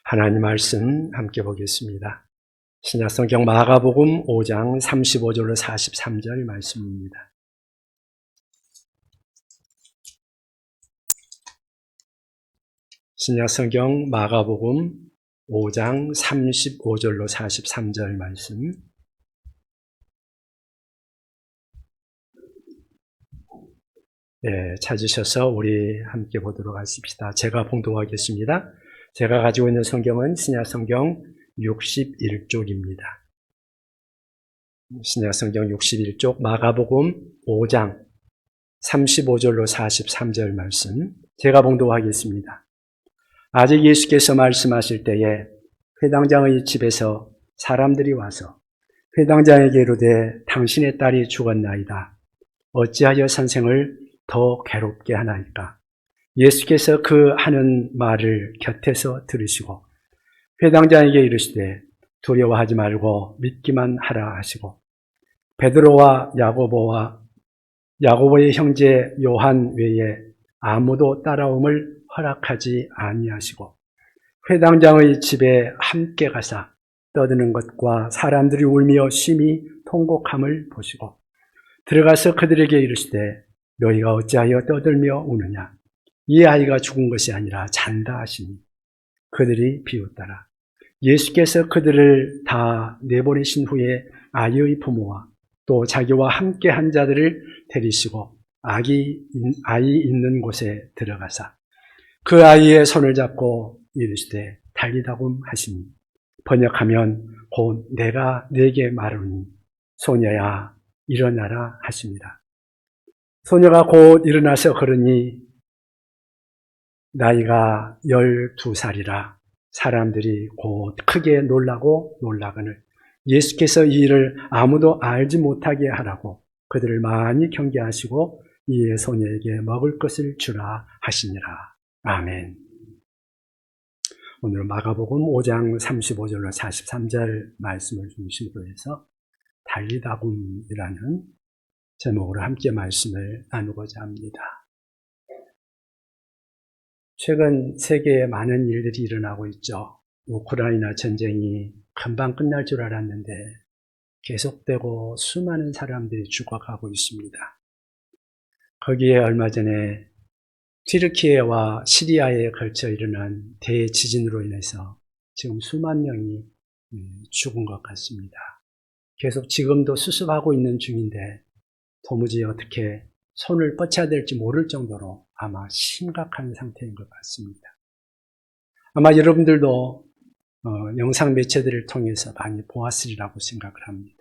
하나님 말씀 함께 보겠습니다. 신약성경 마가복음 5장 35절로 43절 말씀입니다. 신약성경 마가복음 5장 35절로 43절 말씀. 네, 찾으셔서 우리 함께 보도록 하십시다. 제가 봉독하겠습니다. 제가 가지고 있는 성경은 신약성경 61쪽입니다. 신약성경 61쪽 마가복음 5장 35절로 43절 말씀. 제가 봉독하겠습니다. 아직 예수께서 말씀하실 때에 회당장의 집에서 사람들이 와서 회당장에게 이르되 당신의 딸이 죽었나이다. 어찌하여 선생을 더 괴롭게 하나이까? 예수께서 그 하는 말을 곁에서 들으시고 회당장에게 이르시되 두려워하지 말고 믿기만 하라 하시고 베드로와 야고보의 형제 요한 외에 아무도 따라옴을 허락하지 아니하시고 회당장의 집에 함께 가사 떠드는 것과 사람들이 울며 심히 통곡함을 보시고 들어가서 그들에게 이르시되 너희가 어찌하여 떠들며 우느냐? 이 아이가 죽은 것이 아니라 잔다 하시니 그들이 비웃더라. 예수께서 그들을 다 내보내신 후에 아이의 부모와 또 자기와 함께 한 자들을 데리시고 아이 있는 곳에 들어가사 그 아이의 손을 잡고 이르시되 달리다굼 하시니 번역하면 곧 내가 네게 말하니 소녀야 일어나라 하십니다. 소녀가 곧 일어나서 걸으니 나이가 12살이라 사람들이 곧 크게 놀라고 놀라거늘 예수께서 이 일을 아무도 알지 못하게 하라고 그들을 많이 경계하시고 이에 소녀에게 먹을 것을 주라 하시니라. 아멘. 오늘 마가복음 5장 35절로 43절 말씀을 중심으로 해서 달리다굼이라는 제목으로 함께 말씀을 나누고자 합니다. 최근 세계에 많은 일들이 일어나고 있죠. 우크라이나 전쟁이 금방 끝날 줄 알았는데 계속되고 수많은 사람들이 죽어가고 있습니다. 거기에 얼마 전에 튀르키예와 시리아에 걸쳐 일어난 대지진으로 인해서 지금 수만 명이 죽은 것 같습니다. 계속 지금도 수습하고 있는 중인데 도무지 어떻게 손을 뻗쳐야 될지 모를 정도로 아마 심각한 상태인 것 같습니다. 아마 여러분들도 영상 매체들을 통해서 많이 보았으리라고 생각을 합니다.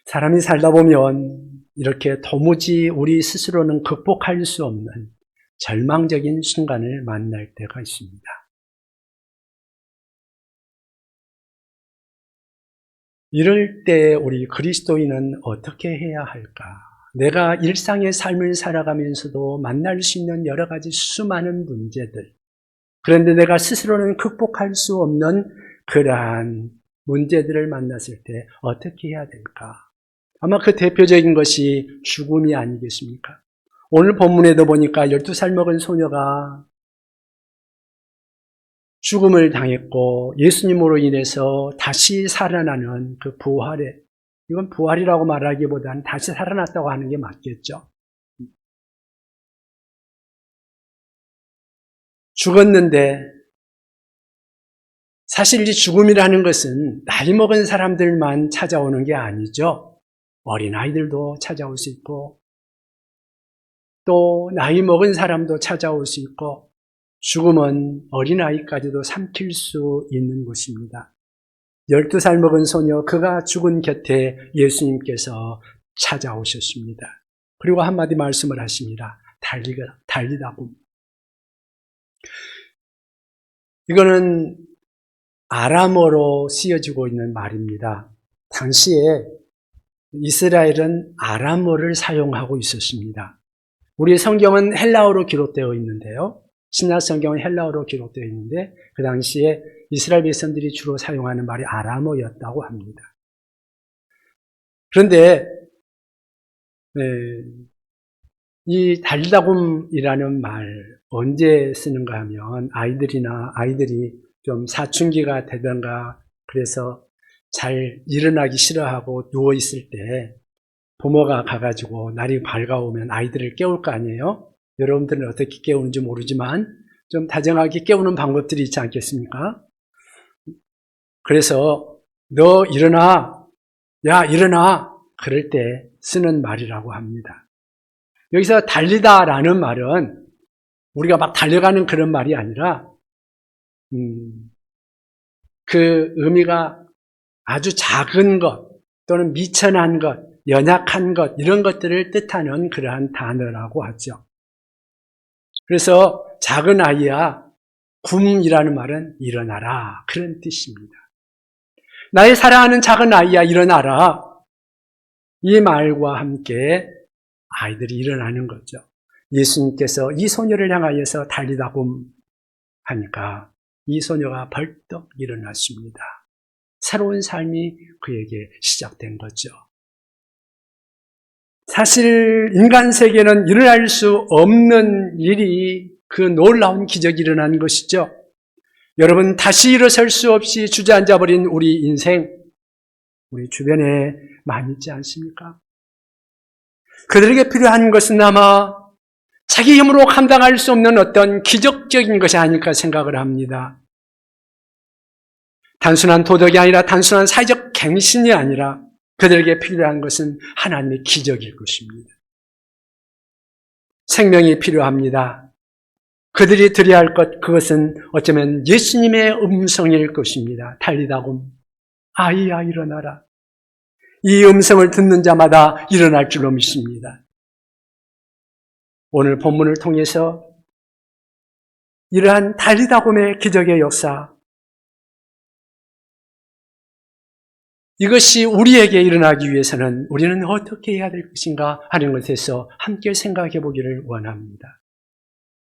사람이 살다 보면 이렇게 도무지 우리 스스로는 극복할 수 없는 절망적인 순간을 만날 때가 있습니다. 이럴 때 우리 그리스도인은 어떻게 해야 할까? 내가 일상의 삶을 살아가면서도 만날 수 있는 여러 가지 수많은 문제들, 그런데 내가 스스로는 극복할 수 없는 그러한 문제들을 만났을 때 어떻게 해야 될까? 아마 그 대표적인 것이 죽음이 아니겠습니까? 오늘 본문에도 보니까 12살 먹은 소녀가 죽음을 당했고 예수님으로 인해서 다시 살아나는 그 부활에, 이건 부활이라고 말하기보다는 다시 살아났다고 하는 게 맞겠죠. 죽었는데 사실 이 죽음이라는 것은 나이 먹은 사람들만 찾아오는 게 아니죠. 어린아이들도 찾아올 수 있고 또 나이 먹은 사람도 찾아올 수 있고 죽음은 어린아이까지도 삼킬 수 있는 것입니다. 12살 먹은 소녀, 그가 죽은 곁에 예수님께서 찾아오셨습니다. 그리고 한마디 말씀을 하십니다. 달리다굼. 이거는 아람어로 쓰여지고 있는 말입니다. 당시에 이스라엘은 아람어를 사용하고 있었습니다. 우리 성경은 헬라어로 기록되어 있는데요. 신약 성경은 헬라어로 기록되어 있는데 그 당시에 이스라엘 백성들이 주로 사용하는 말이 아람어였다고 합니다. 그런데 이 달리다굼이라는 말, 언제 쓰는가 하면 아이들이 좀 사춘기가 되던가 그래서 잘 일어나기 싫어하고 누워있을 때 부모가 가가지고 날이 밝아오면 아이들을 깨울 거 아니에요? 여러분들은 어떻게 깨우는지 모르지만 좀 다정하게 깨우는 방법들이 있지 않겠습니까? 그래서 너 일어나, 야 일어나 그럴 때 쓰는 말이라고 합니다. 여기서 달리다라는 말은 우리가 막 달려가는 그런 말이 아니라 그 의미가 아주 작은 것 또는 미천한 것, 연약한 것 이런 것들을 뜻하는 그러한 단어라고 하죠. 그래서 작은 아이야 굼이라는 말은 일어나라 그런 뜻입니다. 나의 사랑하는 작은 아이야 일어나라 이 말과 함께 아이들이 일어나는 거죠. 예수님께서 이 소녀를 향하여서 달리다 굼 하니까 이 소녀가 벌떡 일어났습니다. 새로운 삶이 그에게 시작된 거죠. 사실 인간 세계는 일어날 수 없는 일이 그 놀라운 기적이 일어난 것이죠. 여러분 다시 일어설 수 없이 주저앉아 버린 우리 인생 우리 주변에 많이 있지 않습니까? 그들에게 필요한 것은 아마 자기 힘으로 감당할 수 없는 어떤 기적적인 것이 아닐까 생각을 합니다. 단순한 도덕이 아니라 단순한 사회적 갱신이 아니라 그들에게 필요한 것은 하나님의 기적일 것입니다. 생명이 필요합니다. 그들이 드려야 할 것, 그것은 어쩌면 예수님의 음성일 것입니다. 달리다 굼, 아이야 일어나라. 이 음성을 듣는 자마다 일어날 줄로 믿습니다. 오늘 본문을 통해서 이러한 달리다 굼의 기적의 역사, 이것이 우리에게 일어나기 위해서는 우리는 어떻게 해야 될 것인가 하는 것에서 함께 생각해 보기를 원합니다.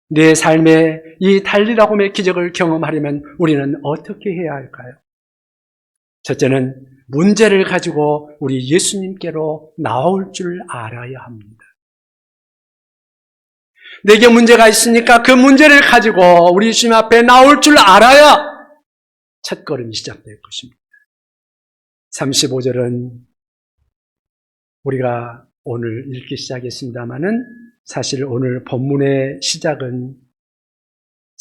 내 삶에 이 달리다 굼의 기적을 경험하려면 우리는 어떻게 해야 할까요? 첫째는 문제를 가지고 우리 예수님께로 나올 줄 알아야 합니다. 내게 문제가 있으니까 그 문제를 가지고 우리 주님 앞에 나올 줄 알아야 첫 걸음이 시작될 것입니다. 35절은 우리가 오늘 읽기 시작했습니다마는 사실 오늘 본문의 시작은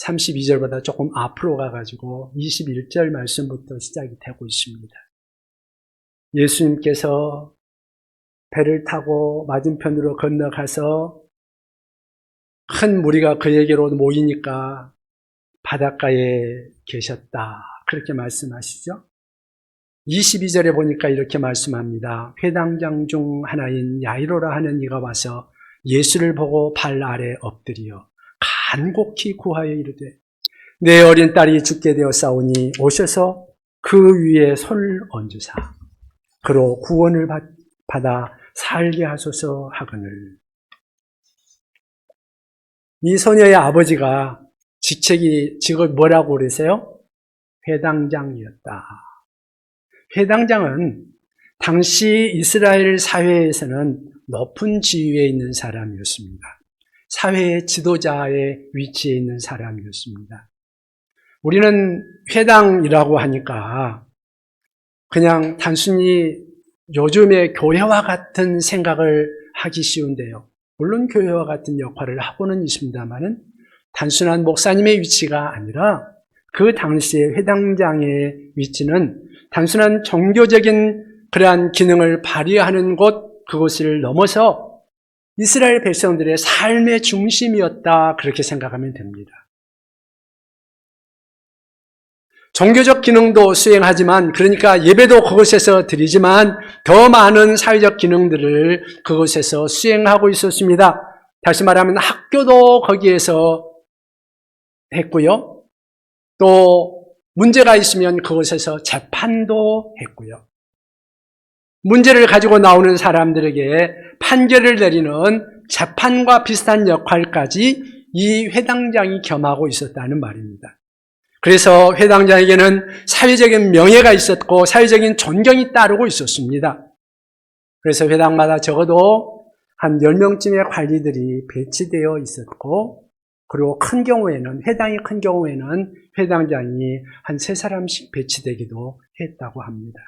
32절보다 조금 앞으로 가가지고 21절 말씀부터 시작이 되고 있습니다. 예수님께서 배를 타고 맞은편으로 건너가서 큰 무리가 그에게로 모이니까 바닷가에 계셨다. 그렇게 말씀하시죠. 22절에 보니까 이렇게 말씀합니다. 회당장 중 하나인 야이로라 하는 이가 와서 예수를 보고 발 아래 엎드려 간곡히 구하여 이르되 내 어린 딸이 죽게 되었사오니 오셔서 그 위에 손을 얹으사 그로 구원을 받아 살게 하소서 하거늘. 이 소녀의 아버지가 직업이 뭐라고 그러세요? 회당장이었다. 회당장은 당시 이스라엘 사회에서는 높은 지위에 있는 사람이었습니다. 사회의 지도자의 위치에 있는 사람이었습니다. 우리는 회당이라고 하니까 그냥 단순히 요즘의 교회와 같은 생각을 하기 쉬운데요. 물론 교회와 같은 역할을 하고는 있습니다만은 단순한 목사님의 위치가 아니라 그 당시의 회당장의 위치는 단순한 종교적인 그러한 기능을 발휘하는 곳, 그것을 넘어서 이스라엘 백성들의 삶의 중심이었다. 그렇게 생각하면 됩니다. 종교적 기능도 수행하지만, 그러니까 예배도 그곳에서 드리지만 더 많은 사회적 기능들을 그곳에서 수행하고 있었습니다. 다시 말하면 학교도 거기에서 했고요. 또 문제가 있으면 그곳에서 재판도 했고요. 문제를 가지고 나오는 사람들에게 판결을 내리는 재판과 비슷한 역할까지 이 회당장이 겸하고 있었다는 말입니다. 그래서 회당장에게는 사회적인 명예가 있었고 사회적인 존경이 따르고 있었습니다. 그래서 회당마다 적어도 한 10명쯤의 관리들이 배치되어 있었고 그리고 큰 경우에는, 회당이 큰 경우에는 회당장이 한 3사람씩 배치되기도 했다고 합니다.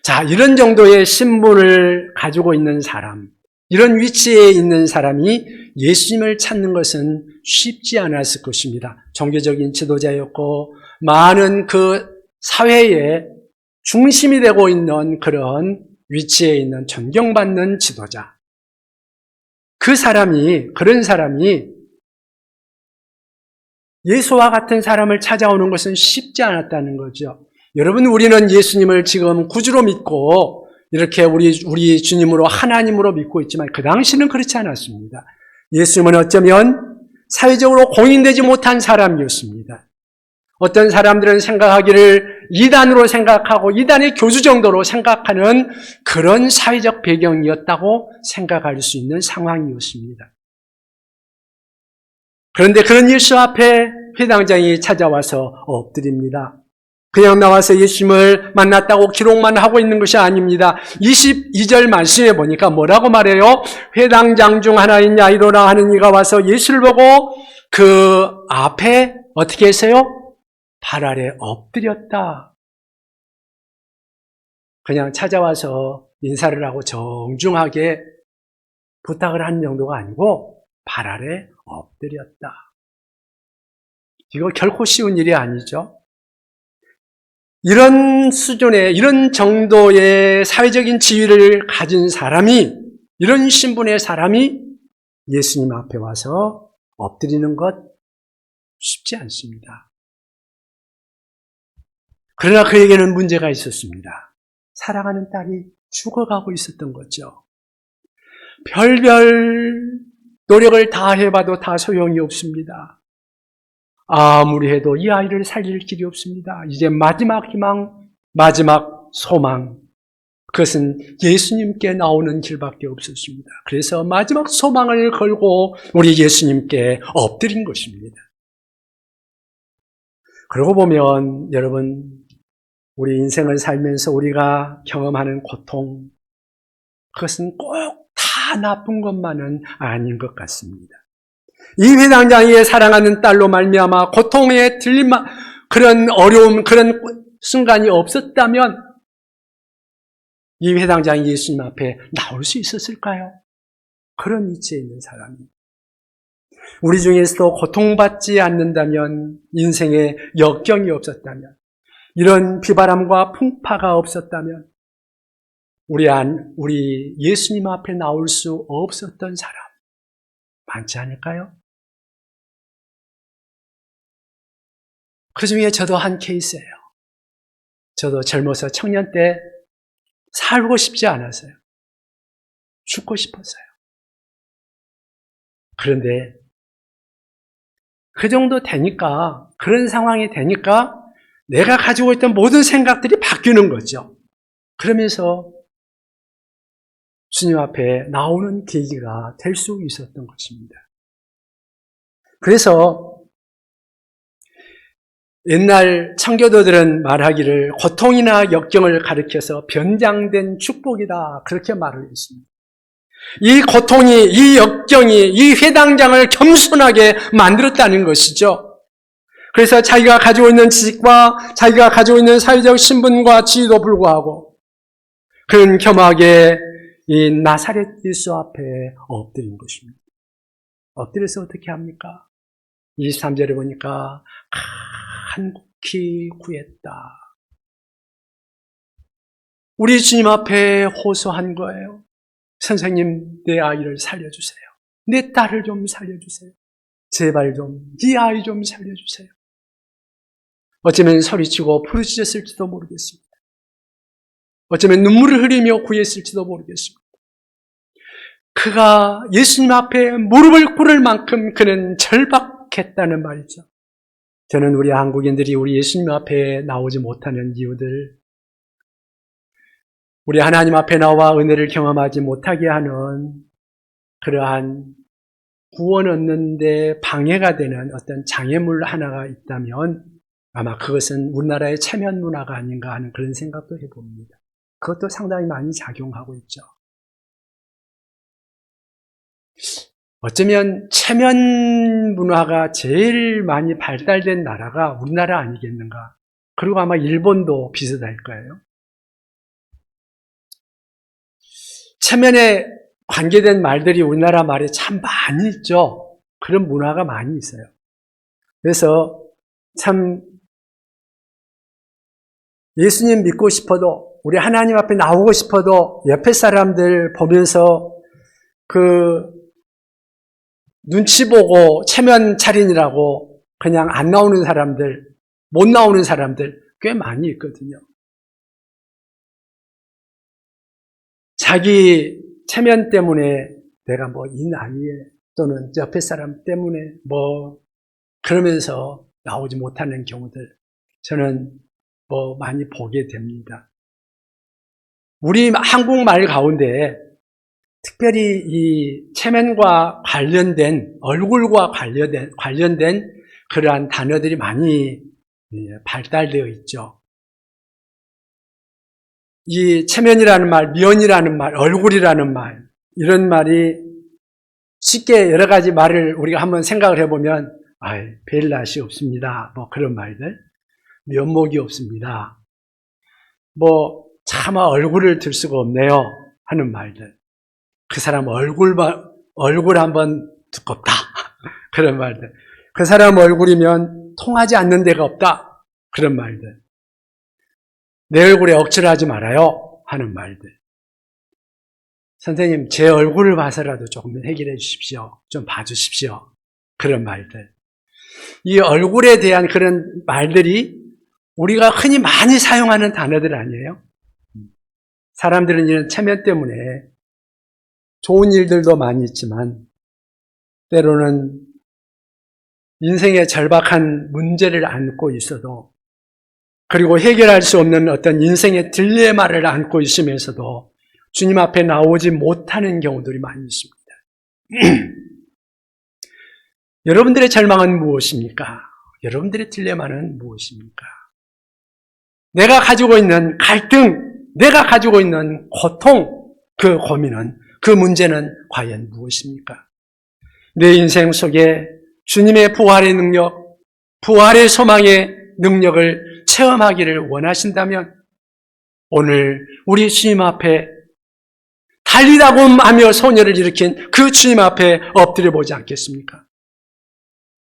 자, 이런 정도의 신분을 가지고 있는 사람, 이런 위치에 있는 사람이 예수님을 찾는 것은 쉽지 않았을 것입니다. 종교적인 지도자였고 많은 그 사회의 중심이 되고 있는 그런 위치에 있는 존경받는 지도자. 그런 사람이 예수와 같은 사람을 찾아오는 것은 쉽지 않았다는 거죠. 여러분, 우리는 예수님을 지금 구주로 믿고 이렇게 우리 주님으로 하나님으로 믿고 있지만 그 당시는 그렇지 않았습니다. 예수님은 어쩌면 사회적으로 공인되지 못한 사람이었습니다. 어떤 사람들은 생각하기를 이단으로 생각하고 이단의 교주 정도로 생각하는 그런 사회적 배경이었다고 생각할 수 있는 상황이었습니다. 그런데 그런 예수 앞에 회당장이 찾아와서 엎드립니다. 그냥 나와서 예수님을 만났다고 기록만 하고 있는 것이 아닙니다. 22절 말씀에 보니까 뭐라고 말해요? 회당장 중 하나인 야이로라 하는 이가 와서 예수를 보고 그 앞에 어떻게 했어요? 발 아래 엎드렸다. 그냥 찾아와서 인사를 하고 정중하게 부탁을 하는 정도가 아니고 발 아래 엎드렸다. 이거 결코 쉬운 일이 아니죠. 이런 수준의, 이런 정도의 사회적인 지위를 가진 사람이, 이런 신분의 사람이 예수님 앞에 와서 엎드리는 것 쉽지 않습니다. 그러나 그에게는 문제가 있었습니다. 사랑하는 딸이 죽어가고 있었던 거죠. 별별 노력을 다 해봐도 다 소용이 없습니다. 아무리 해도 이 아이를 살릴 길이 없습니다. 이제 마지막 희망, 마지막 소망, 그것은 예수님께 나오는 길밖에 없었습니다. 그래서 마지막 소망을 걸고 우리 예수님께 엎드린 것입니다. 그러고 보면 여러분, 우리 인생을 살면서 우리가 경험하는 고통, 그것은 꼭 다 나쁜 것만은 아닌 것 같습니다. 이 회당장이 사랑하는 딸로 말미암아 고통에 들린 그런 어려움, 그런 순간이 없었다면 이 회당장이 예수님 앞에 나올 수 있었을까요? 그런 위치에 있는 사람이. 우리 중에서도 고통받지 않는다면, 인생에 역경이 없었다면, 이런 비바람과 풍파가 없었다면 우리 예수님 앞에 나올 수 없었던 사람 많지 않을까요? 그 중에 저도 한 케이스예요. 저도 젊어서 청년 때 살고 싶지 않았어요. 죽고 싶었어요. 그런데 그 정도 되니까, 그런 상황이 되니까 내가 가지고 있던 모든 생각들이 바뀌는 거죠. 그러면서 주님 앞에 나오는 계기가 될 수 있었던 것입니다. 그래서 옛날 청교도들은 말하기를 고통이나 역경을 가리켜서 변장된 축복이다, 그렇게 말을 했습니다. 이 고통이, 이 역경이 이 회당장을 겸손하게 만들었다는 것이죠. 그래서 자기가 가지고 있는 지식과 자기가 가지고 있는 사회적 신분과 지위도 불구하고 그는 겸하게 이 나사렛 예수 앞에 엎드린 것입니다. 엎드려서 어떻게 합니까? 23절에 보니까 간곡히 구했다. 우리 주님 앞에 호소한 거예요. 선생님, 내 아이를 살려주세요. 내 딸을 좀 살려주세요. 제발 좀, 이 아이 좀 살려주세요. 어쩌면 소리치고 부르짖었을지도 모르겠습니다. 어쩌면 눈물을 흘리며 구했을지도 모르겠습니다. 그가 예수님 앞에 무릎을 꿇을 만큼 그는 절박했다는 말이죠. 저는 우리 한국인들이 우리 예수님 앞에 나오지 못하는 이유들, 우리 하나님 앞에 나와 은혜를 경험하지 못하게 하는 그러한 구원 얻는 데 방해가 되는 어떤 장애물 하나가 있다면 아마 그것은 우리나라의 체면 문화가 아닌가 하는 그런 생각도 해봅니다. 그것도 상당히 많이 작용하고 있죠. 어쩌면 체면 문화가 제일 많이 발달된 나라가 우리나라 아니겠는가. 그리고 아마 일본도 비슷할 거예요. 체면에 관계된 말들이 우리나라 말에 참 많이 있죠. 그런 문화가 많이 있어요. 그래서 참 예수님 믿고 싶어도, 우리 하나님 앞에 나오고 싶어도 옆에 사람들 보면서 눈치 보고 체면 차린이라고 그냥 안 나오는 사람들, 못 나오는 사람들 꽤 많이 있거든요. 자기 체면 때문에 내가 이 나이에 또는 옆에 사람 때문에 그러면서 나오지 못하는 경우들 저는 많이 보게 됩니다. 우리 한국말 가운데 특별히 이 체면과 관련된, 얼굴과 관련된 그러한 단어들이 많이 발달되어 있죠. 이 체면이라는 말, 면이라는 말, 얼굴이라는 말, 이런 말이 쉽게 여러 가지 말을 우리가 한번 생각을 해보면, 별 낯이 없습니다. 그런 말들. 면목이 없습니다. 차마 얼굴을 들 수가 없네요. 하는 말들. 그 사람 얼굴 한번 두껍다. 그런 말들. 그 사람 얼굴이면 통하지 않는 데가 없다. 그런 말들. 내 얼굴에 억지를 하지 말아요. 하는 말들. 선생님, 제 얼굴을 봐서라도 조금 해결해 주십시오. 좀 봐주십시오. 그런 말들. 이 얼굴에 대한 그런 말들이 우리가 흔히 많이 사용하는 단어들 아니에요? 사람들은 이런 체면 때문에 좋은 일들도 많이 있지만 때로는 인생의 절박한 문제를 안고 있어도, 그리고 해결할 수 없는 어떤 인생의 딜레마를 안고 있으면서도 주님 앞에 나오지 못하는 경우들이 많이 있습니다. 여러분들의 절망은 무엇입니까? 여러분들의 딜레마는 무엇입니까? 내가 가지고 있는 갈등, 내가 가지고 있는 고통, 그 고민은, 그 문제는 과연 무엇입니까? 내 인생 속에 주님의 부활의 능력, 부활의 소망의 능력을 체험하기를 원하신다면 오늘 우리 주님 앞에 달리다고 하며 소녀를 일으킨 그 주님 앞에 엎드려 보지 않겠습니까?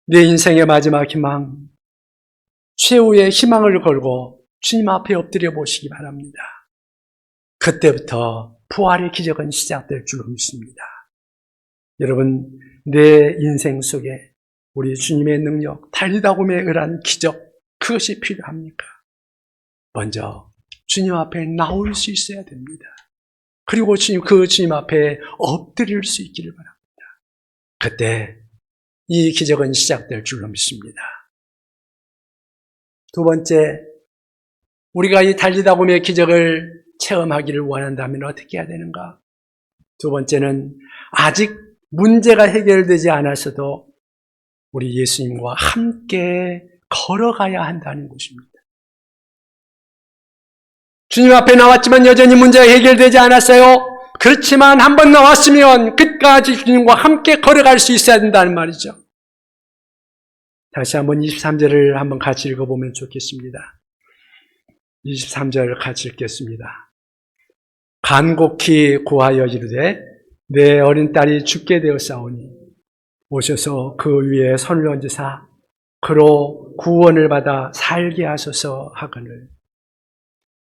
내 인생의 마지막 희망, 최후의 희망을 걸고 주님 앞에 엎드려 보시기 바랍니다. 그때부터 부활의 기적은 시작될 줄로 믿습니다. 여러분, 내 인생 속에 우리 주님의 능력, 달리다곰의 을한 기적, 그것이 필요합니까? 먼저 주님 앞에 나올 수 있어야 됩니다. 그리고 그 주님 앞에 엎드릴 수 있기를 바랍니다. 그때 이 기적은 시작될 줄로 믿습니다. 두 번째, 우리가 이 달리다곰의 기적을 체험하기를 원한다면 어떻게 해야 되는가? 두 번째는 아직 문제가 해결되지 않았어도 우리 예수님과 함께 걸어가야 한다는 것입니다. 주님 앞에 나왔지만 여전히 문제가 해결되지 않았어요. 그렇지만 한번 나왔으면 끝까지 주님과 함께 걸어갈 수 있어야 된다는 말이죠. 다시 한번 23절을 한번 같이 읽어보면 좋겠습니다. 23절 같이 읽겠습니다. 간곡히 구하여 이르되 내 어린 딸이 죽게 되었사오니 오셔서 그 위에 손을 얹으사 그로 구원을 받아 살게 하소서 하거늘.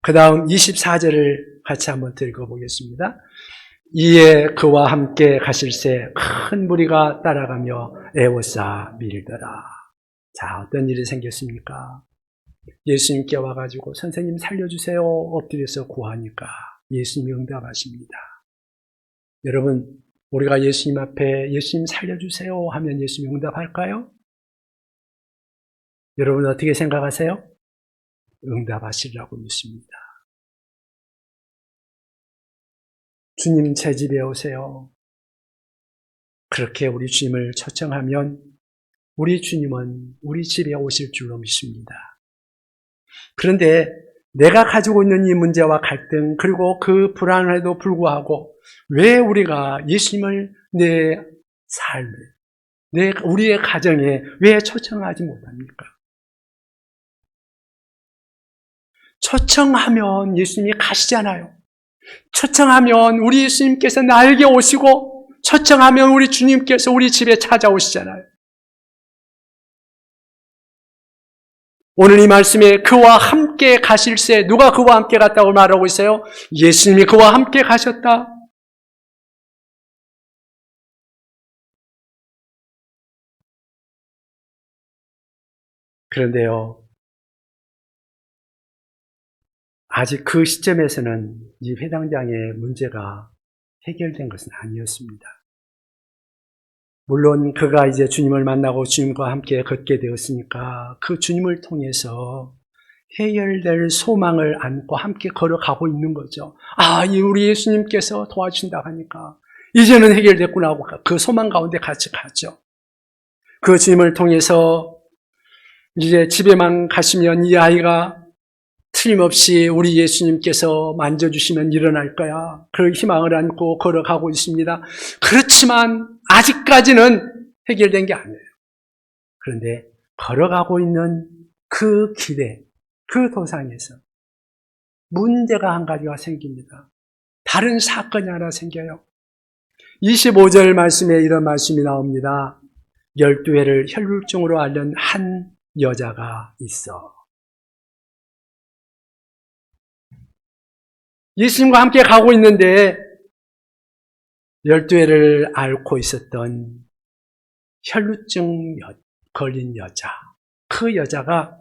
그 다음 24절을 같이 한번 읽어보겠습니다. 이에 그와 함께 가실새 큰 무리가 따라가며 애워싸 밀더라. 자, 어떤 일이 생겼습니까? 예수님께 와가지고 선생님 살려주세요 엎드려서 구하니까 예수님이 응답하십니다. 여러분, 우리가 예수님 앞에 예수님 살려주세요 하면 예수님이 응답할까요? 여러분 어떻게 생각하세요? 응답하시리라고 믿습니다. 주님 제 집에 오세요. 그렇게 우리 주님을 초청하면 우리 주님은 우리 집에 오실 줄로 믿습니다. 그런데 내가 가지고 있는 이 문제와 갈등, 그리고 그 불안에도 불구하고 왜 우리가 예수님을 내 삶에, 우리의 가정에 왜 초청하지 못합니까? 초청하면 예수님이 가시잖아요. 초청하면 우리 예수님께서 나에게 오시고, 초청하면 우리 주님께서 우리 집에 찾아오시잖아요. 오늘 이 말씀에 그와 함께 가실새, 누가 그와 함께 갔다고 말하고 있어요? 예수님이 그와 함께 가셨다. 그런데요, 아직 그 시점에서는 이 회당장의 문제가 해결된 것은 아니었습니다. 물론 그가 이제 주님을 만나고 주님과 함께 걷게 되었으니까 그 주님을 통해서 해결될 소망을 안고 함께 걸어가고 있는 거죠. 우리 예수님께서 도와주신다고 하니까 이제는 해결됐구나 하고 그 소망 가운데 같이 가죠. 그 주님을 통해서 이제 집에만 가시면 이 아이가 틀림없이 우리 예수님께서 만져주시면 일어날 거야. 그 희망을 안고 걸어가고 있습니다. 그렇지만 아직까지는 해결된 게 아니에요. 그런데 걸어가고 있는 그 길에, 그 도상에서 문제가 한 가지가 생깁니다. 다른 사건이 하나 생겨요. 25절 말씀에 이런 말씀이 나옵니다. 12회를 혈루증으로 앓는 한 여자가 있어. 예수님과 함께 가고 있는데 12회를 앓고 있었던 혈루증 걸린 여자, 그 여자가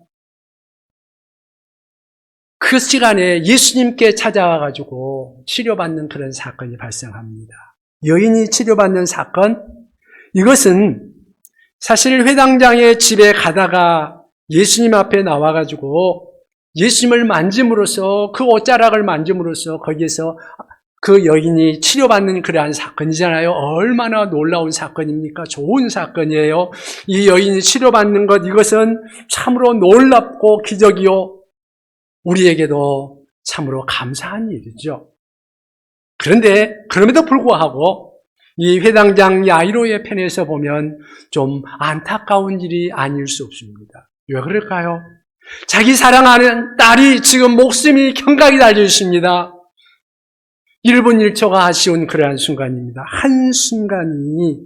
그 시간에 예수님께 찾아와가지고 치료받는 그런 사건이 발생합니다. 여인이 치료받는 사건, 이것은 사실 회당장의 집에 가다가 예수님 앞에 나와가지고 예수님을 만짐으로써, 그 옷자락을 만짐으로써 거기에서 그 여인이 치료받는 그러한 사건이잖아요. 얼마나 놀라운 사건입니까? 좋은 사건이에요. 이 여인이 치료받는 것, 이것은 참으로 놀랍고 기적이요, 우리에게도 참으로 감사한 일이죠. 그런데 그럼에도 불구하고 이 회당장 야이로의 편에서 보면 좀 안타까운 일이 아닐 수 없습니다. 왜 그럴까요? 자기 사랑하는 딸이 지금 목숨이 경각이 달려 있습니다. 1분 1초가 아쉬운 그러한 순간입니다. 한순간이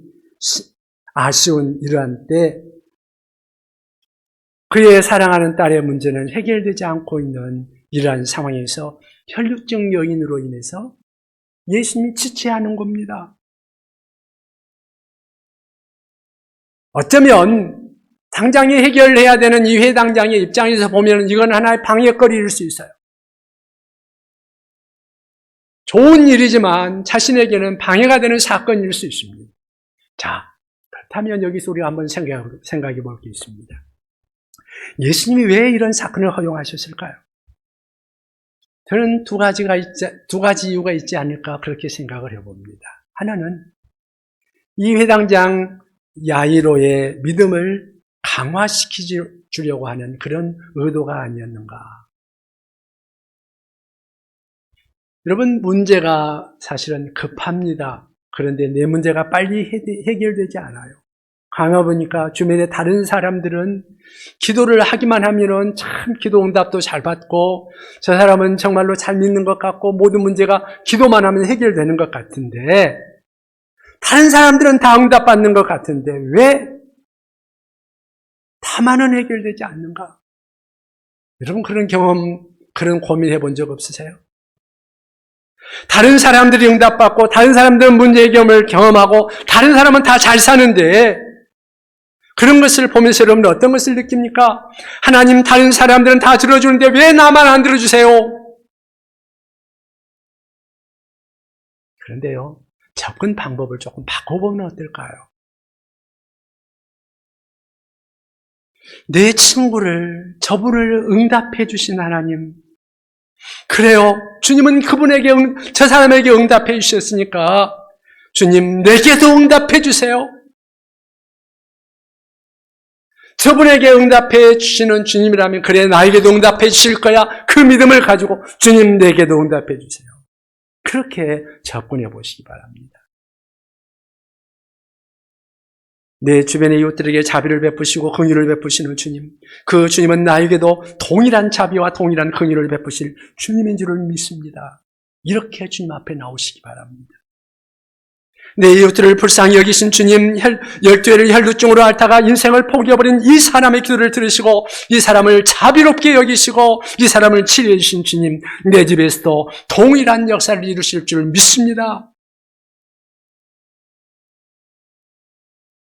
아쉬운 이러한 때 그의 사랑하는 딸의 문제는 해결되지 않고 있는 이러한 상황에서 혈루증 여인으로 인해서 예수님이 지체하는 겁니다. 어쩌면 당장에 해결해야 되는 이 회당장의 입장에서 보면 이건 하나의 방해거리일 수 있어요. 좋은 일이지만 자신에게는 방해가 되는 사건일 수 있습니다. 자, 그렇다면 여기서 우리가 한번 생각해 볼 게 있습니다. 예수님이 왜 이런 사건을 허용하셨을까요? 저는 두 가지 이유가 있지 않을까 그렇게 생각을 해봅니다. 하나는 이 회당장 야이로의 믿음을 강화시키려고 하는 그런 의도가 아니었는가. 여러분, 문제가 사실은 급합니다. 그런데 내 문제가 빨리 해결되지 않아요. 가만보니까 주변에 다른 사람들은 기도를 하기만 하면은 참 기도 응답도 잘 받고 저 사람은 정말로 잘 믿는 것 같고 모든 문제가 기도만 하면 해결되는 것 같은데 다른 사람들은 다 응답받는 것 같은데 왜 다만은 해결되지 않는가? 여러분 그런 경험, 그런 고민해 본 적 없으세요? 다른 사람들이 응답받고 다른 사람들은 문제 해결을 경험하고 다른 사람은 다 잘 사는데 그런 것을 보면서 여러분 어떤 것을 느낍니까? 하나님 다른 사람들은 다 들어주는데 왜 나만 안 들어주세요? 그런데요, 접근 방법을 조금 바꿔보면 어떨까요? 내 친구를, 저분을 응답해 주신 하나님, 그래요, 주님은 그분에게 저 사람에게 응답해 주셨으니까 주님 내게도 응답해 주세요. 저분에게 응답해 주시는 주님이라면 그래 나에게도 응답해 주실 거야. 그 믿음을 가지고 주님 내게도 응답해 주세요. 그렇게 접근해 보시기 바랍니다. 내 주변의 이웃들에게 자비를 베푸시고 긍휼을 베푸시는 주님, 그 주님은 나에게도 동일한 자비와 동일한 긍휼을 베푸실 주님인 줄을 믿습니다. 이렇게 주님 앞에 나오시기 바랍니다. 내 이웃들을 불쌍히 여기신 주님, 12회를 혈루증으로 앓다가 인생을 포기해버린 이 사람의 기도를 들으시고 이 사람을 자비롭게 여기시고 이 사람을 치료해 주신 주님, 내 집에서도 동일한 역사를 이루실 줄 믿습니다.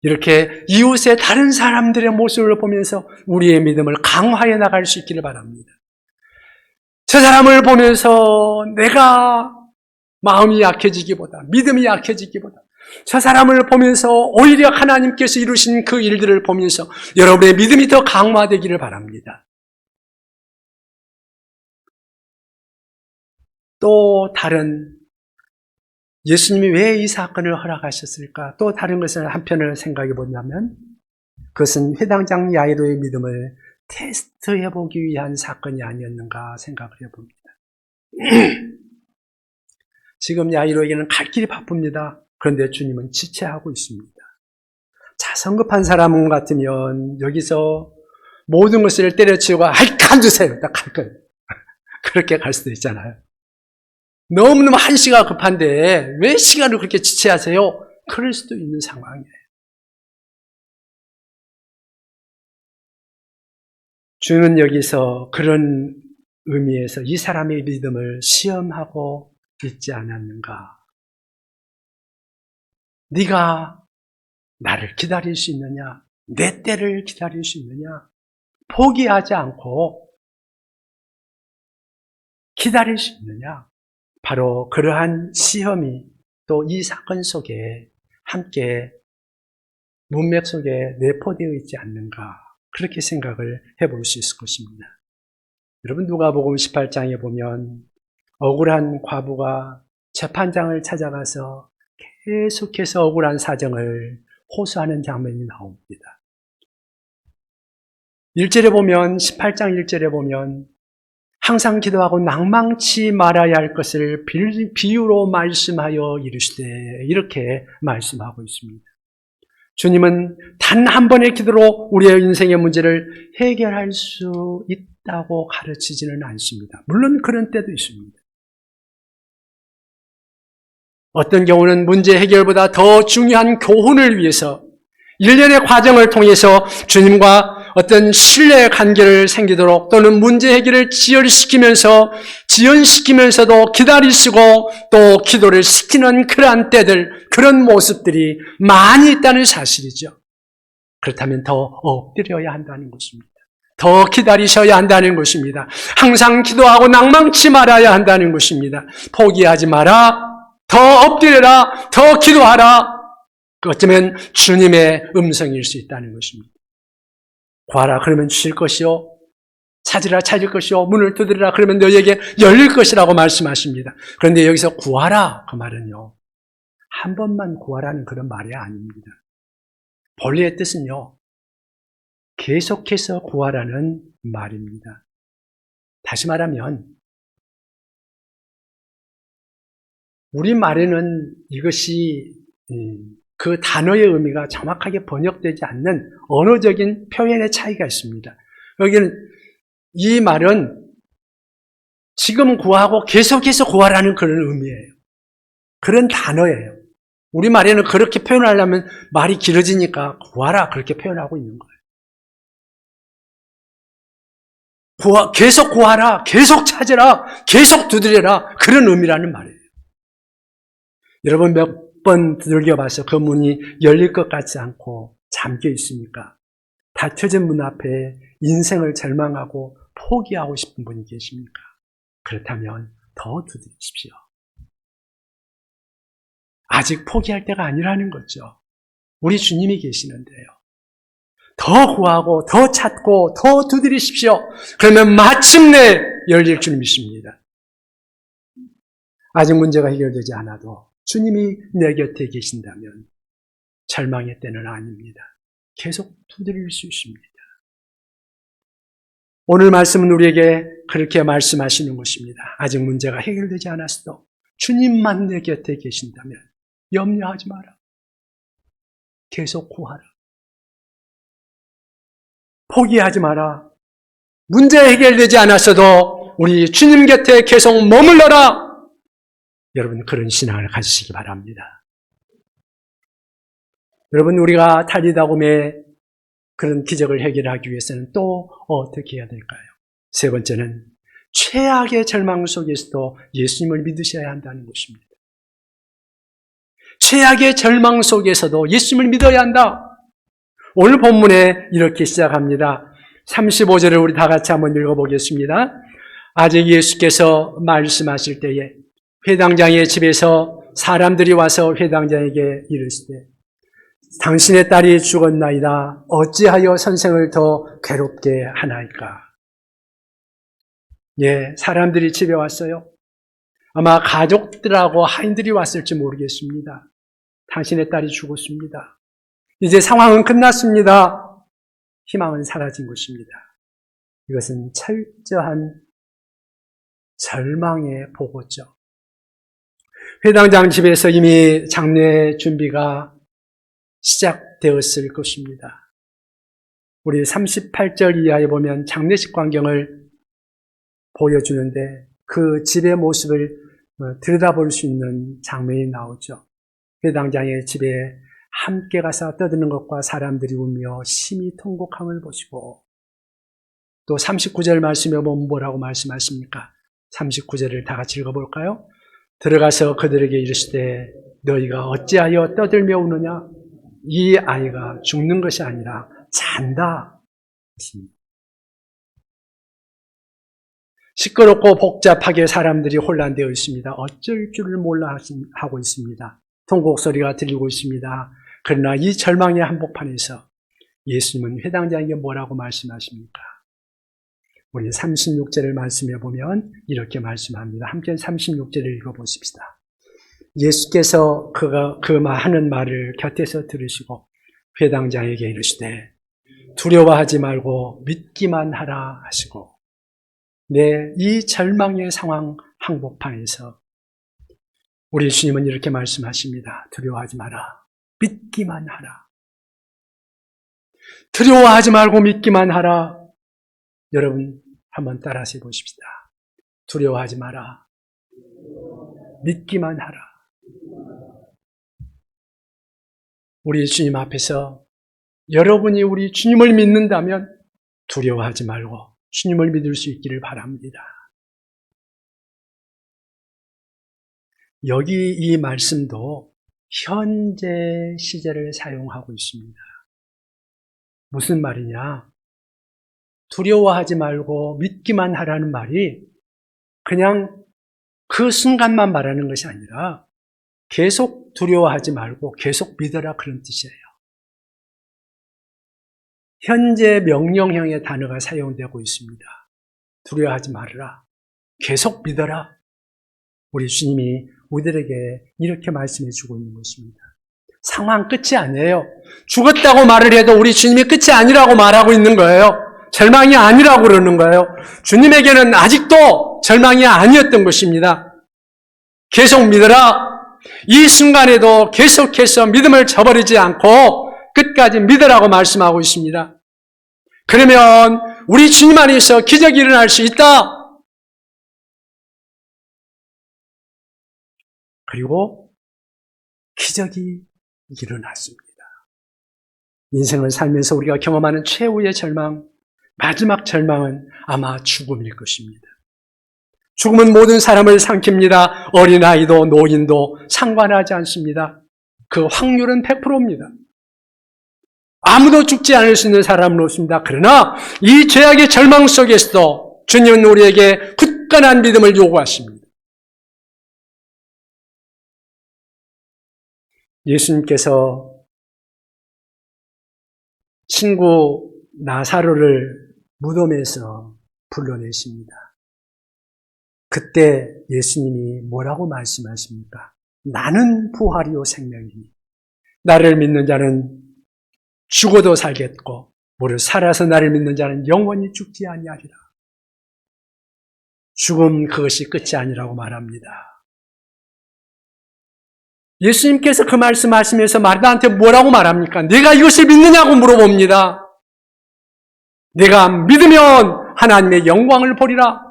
이렇게 이웃의 다른 사람들의 모습을 보면서 우리의 믿음을 강화해 나갈 수 있기를 바랍니다. 저 사람을 보면서 내가 마음이 약해지기보다, 믿음이 약해지기보다, 저 사람을 보면서 오히려 하나님께서 이루신 그 일들을 보면서 여러분의 믿음이 더 강화되기를 바랍니다. 또 다른, 예수님이 왜 이 사건을 허락하셨을까? 또 다른 것을 한편을 생각해 본다면 그것은 회당장 야이로의 믿음을 테스트해 보기 위한 사건이 아니었는가 생각을 해봅니다. 지금 야이로에게는 갈 길이 바쁩니다. 그런데 주님은 지체하고 있습니다. 자, 성급한 사람 같으면 여기서 모든 것을 때려치우고 아이 간두세요. 딱 갈 거예요. 그렇게 갈 수도 있잖아요. 너무너무 한시가 급한데 왜 시간을 그렇게 지체하세요? 그럴 수도 있는 상황이에요. 주는 여기서 그런 의미에서 이 사람의 믿음을 시험하고 있지 않았는가? 네가 나를 기다릴 수 있느냐? 내 때를 기다릴 수 있느냐? 포기하지 않고 기다릴 수 있느냐? 바로 그러한 시험이 또 이 사건 속에 함께 문맥 속에 내포되어 있지 않는가, 그렇게 생각을 해볼 수 있을 것입니다. 여러분, 누가복음 18장에 보면 억울한 과부가 재판장을 찾아가서 계속해서 억울한 사정을 호소하는 장면이 나옵니다. 1절에 보면, 18장 1절에 보면 항상 기도하고 낭망치 말아야 할 것을 비유로 말씀하여 이르시되, 이렇게 말씀하고 있습니다. 주님은 단 한 번의 기도로 우리의 인생의 문제를 해결할 수 있다고 가르치지는 않습니다. 물론 그런 때도 있습니다. 어떤 경우는 문제 해결보다 더 중요한 교훈을 위해서 일련의 과정을 통해서 주님과 어떤 신뢰의 관계를 생기도록, 또는 문제 해결을 지연시키면서도 기다리시고 또 기도를 시키는 그러한 때들, 그런 모습들이 많이 있다는 사실이죠. 그렇다면 더 엎드려야 한다는 것입니다. 더 기다리셔야 한다는 것입니다. 항상 기도하고 낭망치 말아야 한다는 것입니다. 포기하지 마라, 더 엎드려라, 더 기도하라. 어쩌면 주님의 음성일 수 있다는 것입니다. 구하라 그러면 주실 것이요, 찾으라 찾을 것이요, 문을 두드리라 그러면 너희에게 열릴 것이라고 말씀하십니다. 그런데 여기서 구하라, 그 말은요, 한 번만 구하라는 그런 말이 아닙니다. 본래의 뜻은요, 계속해서 구하라는 말입니다. 다시 말하면 우리말에는 이것이 그 단어의 의미가 정확하게 번역되지 않는 언어적인 표현의 차이가 있습니다. 여기는 이 말은 지금 구하고 계속해서 구하라는 그런 의미예요. 그런 단어예요. 우리말에는 그렇게 표현하려면 말이 길어지니까 구하라 그렇게 표현하고 있는 거예요. 계속 구하라, 계속 찾으라, 계속 두드려라, 그런 의미라는 말이에요. 여러분, 몇 번 두들겨봐서 그 문이 열릴 것 같지 않고 잠겨 있습니까? 닫혀진 문 앞에 인생을 절망하고 포기하고 싶은 분이 계십니까? 그렇다면 더 두드리십시오. 아직 포기할 때가 아니라는 거죠. 우리 주님이 계시는데요. 더 구하고 더 찾고 더 두드리십시오. 그러면 마침내 열릴 줄 믿습니다. 아직 문제가 해결되지 않아도 주님이 내 곁에 계신다면 절망의 때는 아닙니다. 계속 두드릴 수 있습니다. 오늘 말씀은 우리에게 그렇게 말씀하시는 것입니다. 아직 문제가 해결되지 않았어도 주님만 내 곁에 계신다면 염려하지 마라. 계속 구하라. 포기하지 마라. 문제 해결되지 않았어도 우리 주님 곁에 계속 머물러라. 여러분, 그런 신앙을 가지시기 바랍니다. 여러분, 우리가 탈리다곰의 그런 기적을 해결하기 위해서는 또 어떻게 해야 될까요? 세 번째는 최악의 절망 속에서도 예수님을 믿으셔야 한다는 것입니다. 최악의 절망 속에서도 예수님을 믿어야 한다. 오늘 본문에 이렇게 시작합니다. 35절을 우리 다 같이 한번 읽어보겠습니다. 아직 예수께서 말씀하실 때에 회당장의 집에서 사람들이 와서 회당장에게 이르시되 당신의 딸이 죽었나이다. 어찌하여 선생을 더 괴롭게 하나이까? 예, 사람들이 집에 왔어요. 아마 가족들하고 하인들이 왔을지 모르겠습니다. 당신의 딸이 죽었습니다. 이제 상황은 끝났습니다. 희망은 사라진 것입니다. 이것은 철저한 절망의 보고죠. 회당장 집에서 이미 장례 준비가 시작되었을 것입니다. 우리 38절 이하에 보면 장례식 광경을 보여주는데 그 집의 모습을 들여다볼 수 있는 장면이 나오죠. 회당장의 집에 함께 가서 떠드는 것과 사람들이 울며 심히 통곡함을 보시고, 또 39절 말씀에 보면 뭐라고 말씀하십니까? 39절을 다 같이 읽어볼까요? 들어가서 그들에게 이르시되 너희가 어찌하여 떠들며 우느냐? 이 아이가 죽는 것이 아니라 잔다. 시끄럽고 복잡하게 사람들이 혼란되어 있습니다. 어쩔 줄을 몰라 하고 있습니다. 통곡 소리가 들리고 있습니다. 그러나 이 절망의 한복판에서 예수님은 회당장에게 뭐라고 말씀하십니까? 우리 36절을 말씀해 보면 이렇게 말씀합니다. 함께 36절을 읽어보십시다. 예수께서 그가 하는 말을 곁에서 들으시고 회당장에게 이르시되 두려워하지 말고 믿기만 하라 하시고, 네, 이 절망의 상황 한복판에서 우리 주님은 이렇게 말씀하십니다. 두려워하지 마라. 믿기만 하라. 두려워하지 말고 믿기만 하라. 여러분 한번 따라서 해보십시다. 두려워하지 마라. 믿기만 하라. 우리 주님 앞에서 여러분이 우리 주님을 믿는다면 두려워하지 말고 주님을 믿을 수 있기를 바랍니다. 여기 이 말씀도 현재 시제를 사용하고 있습니다. 무슨 말이냐? 두려워하지 말고 믿기만 하라는 말이 그냥 그 순간만 말하는 것이 아니라 계속 두려워하지 말고 계속 믿어라, 그런 뜻이에요. 현재 명령형의 단어가 사용되고 있습니다. 두려워하지 말아라. 계속 믿어라. 우리 주님이 우리들에게 이렇게 말씀해 주고 있는 것입니다. 상황 끝이 아니에요. 죽었다고 말을 해도 우리 주님이 끝이 아니라고 말하고 있는 거예요. 절망이 아니라고 그러는 거예요. 주님에게는 아직도 절망이 아니었던 것입니다. 계속 믿어라. 이 순간에도 계속해서 믿음을 저버리지 않고 끝까지 믿으라고 말씀하고 있습니다. 그러면 우리 주님 안에서 기적이 일어날 수 있다. 그리고 기적이 일어났습니다. 인생을 살면서 우리가 경험하는 최후의 절망, 마지막 절망은 아마 죽음일 것입니다. 죽음은 모든 사람을 삼킵니다. 어린아이도 노인도 상관하지 않습니다. 그 확률은 100%입니다. 아무도 죽지 않을 수 있는 사람은 없습니다. 그러나 이 죄악의 절망 속에서도 주님은 우리에게 굳건한 믿음을 요구하십니다. 예수님께서 친구 나사로를 무덤에서 불러내십니다. 그때 예수님이 뭐라고 말씀하십니까? 나는 부활이요 생명이니 나를 믿는 자는 죽어도 살겠고 무릇 살아서 나를 믿는 자는 영원히 죽지 아니하리라. 죽음 그것이 끝이 아니라고 말합니다. 예수님께서 그 말씀하시면서 마르다한테 뭐라고 말합니까? 네가 이것을 믿느냐고 물어봅니다. 내가 믿으면 하나님의 영광을 보리라.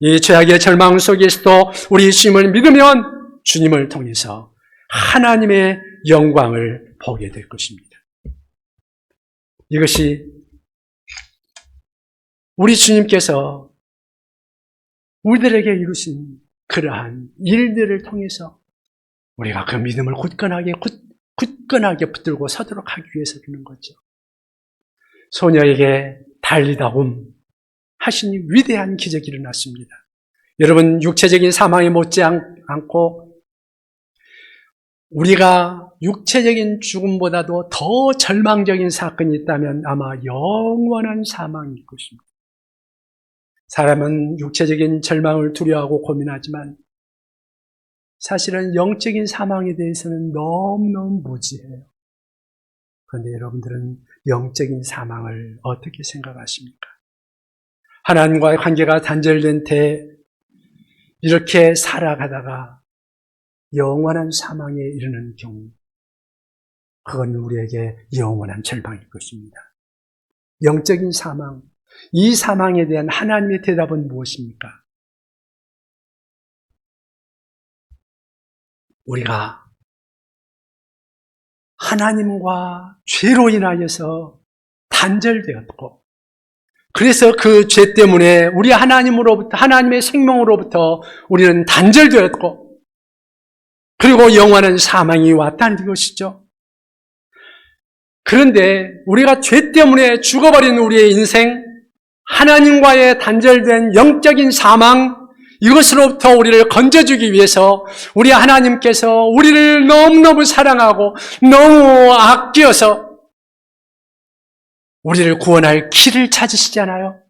이 죄악의 절망 속에서도 우리 주님을 믿으면 주님을 통해서 하나님의 영광을 보게 될 것입니다. 이것이 우리 주님께서 우리들에게 이루신 그러한 일들을 통해서 우리가 그 믿음을 굳건하게 붙들고 서도록 하기 위해서 그러는 거죠. 소녀에게 달리다움 하시니 위대한 기적이 일어났습니다. 여러분, 육체적인 사망에 못지않고 우리가 육체적인 죽음보다도 더 절망적인 사건이 있다면 아마 영원한 사망일 것입니다. 사람은 육체적인 절망을 두려워하고 고민하지만 사실은 영적인 사망에 대해서는 너무너무 무지해요. 그런데 여러분들은 영적인 사망을 어떻게 생각하십니까? 하나님과의 관계가 단절된 때 이렇게 살아가다가 영원한 사망에 이르는 경우, 그건 우리에게 영원한 절망일 것입니다. 영적인 사망, 이 사망에 대한 하나님의 대답은 무엇입니까? 우리가 하나님과 죄로 인하여서 단절되었고, 그래서 그 죄 때문에 우리 하나님의 생명으로부터 우리는 단절되었고, 그리고 영원한 사망이 왔다는 것이죠. 그런데 우리가 죄 때문에 죽어버린 우리의 인생, 하나님과의 단절된 영적인 사망, 이것으로부터 우리를 건져주기 위해서 우리 하나님께서 우리를 너무너무 사랑하고 너무 아껴서 우리를 구원할 길을 찾으시잖아요.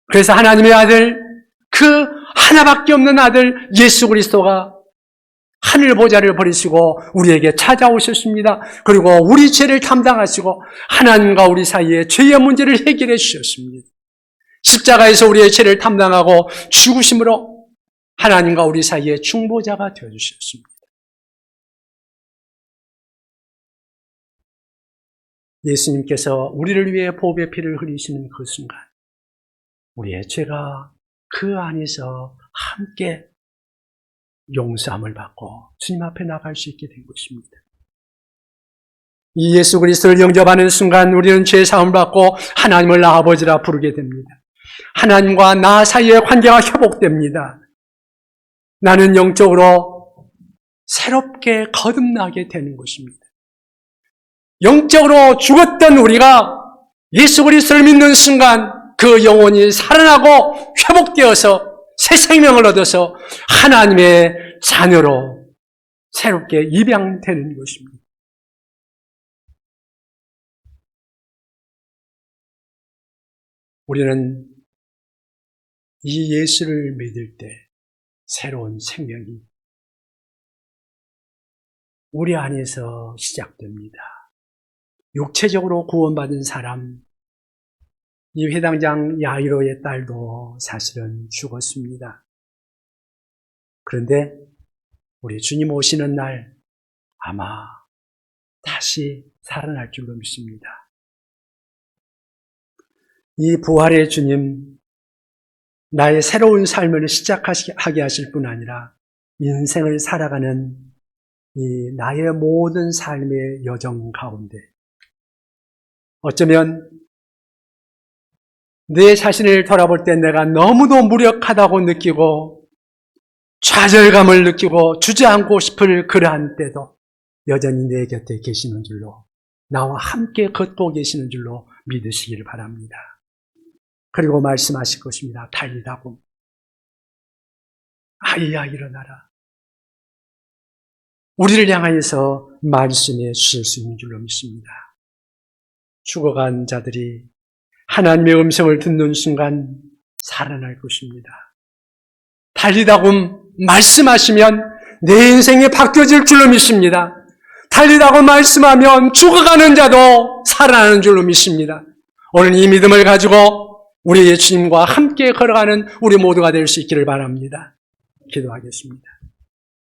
그래서 하나님의 아들, 그 하나밖에 없는 아들 예수 그리스도가 하늘 보좌를 버리시고 우리에게 찾아오셨습니다. 그리고 우리 죄를 담당하시고 하나님과 우리 사이에 죄의 문제를 해결해 주셨습니다. 십자가에서 우리의 죄를 담당하고 죽으심으로 하나님과 우리 사이에 중보자가 되어주셨습니다. 예수님께서 우리를 위해 보배 피를 흘리시는 그 순간 우리의 죄가 그 안에서 함께 용서함을 받고 주님 앞에 나갈 수 있게 된 것입니다. 이 예수 그리스도를 영접하는 순간 우리는 죄 사함을 받고 하나님을 아버지라 부르게 됩니다. 하나님과 나 사이의 관계가 회복됩니다. 나는 영적으로 새롭게 거듭나게 되는 것입니다. 영적으로 죽었던 우리가 예수 그리스도를 믿는 순간 그 영혼이 살아나고 회복되어서 새 생명을 얻어서 하나님의 자녀로 새롭게 입양되는 것입니다. 우리는 이 예수를 믿을 때 새로운 생명이 우리 안에서 시작됩니다. 육체적으로 구원받은 사람, 이 회당장 야이로의 딸도 사실은 죽었습니다. 그런데 우리 주님 오시는 날 아마 다시 살아날 줄로 믿습니다. 이 부활의 주님, 나의 새로운 삶을 시작하게 하실 뿐 아니라 인생을 살아가는 이 나의 모든 삶의 여정 가운데 어쩌면 내 자신을 돌아볼 때 내가 너무도 무력하다고 느끼고 좌절감을 느끼고 주저앉고 싶을 그러한 때도 여전히 내 곁에 계시는 줄로, 나와 함께 걷고 계시는 줄로 믿으시기를 바랍니다. 그리고 말씀하실 것입니다. 달리다고 아이야 일어나라. 우리를 향하여서 말씀해 주실 수 있는 줄로 믿습니다. 죽어간 자들이 하나님의 음성을 듣는 순간 살아날 것입니다. 달리다고 말씀하시면 내 인생이 바뀌어질 줄로 믿습니다. 달리다고 말씀하면 죽어가는 자도 살아나는 줄로 믿습니다. 오늘 이 믿음을 가지고 우리의 주님과 함께 걸어가는 우리 모두가 될 수 있기를 바랍니다. 기도하겠습니다.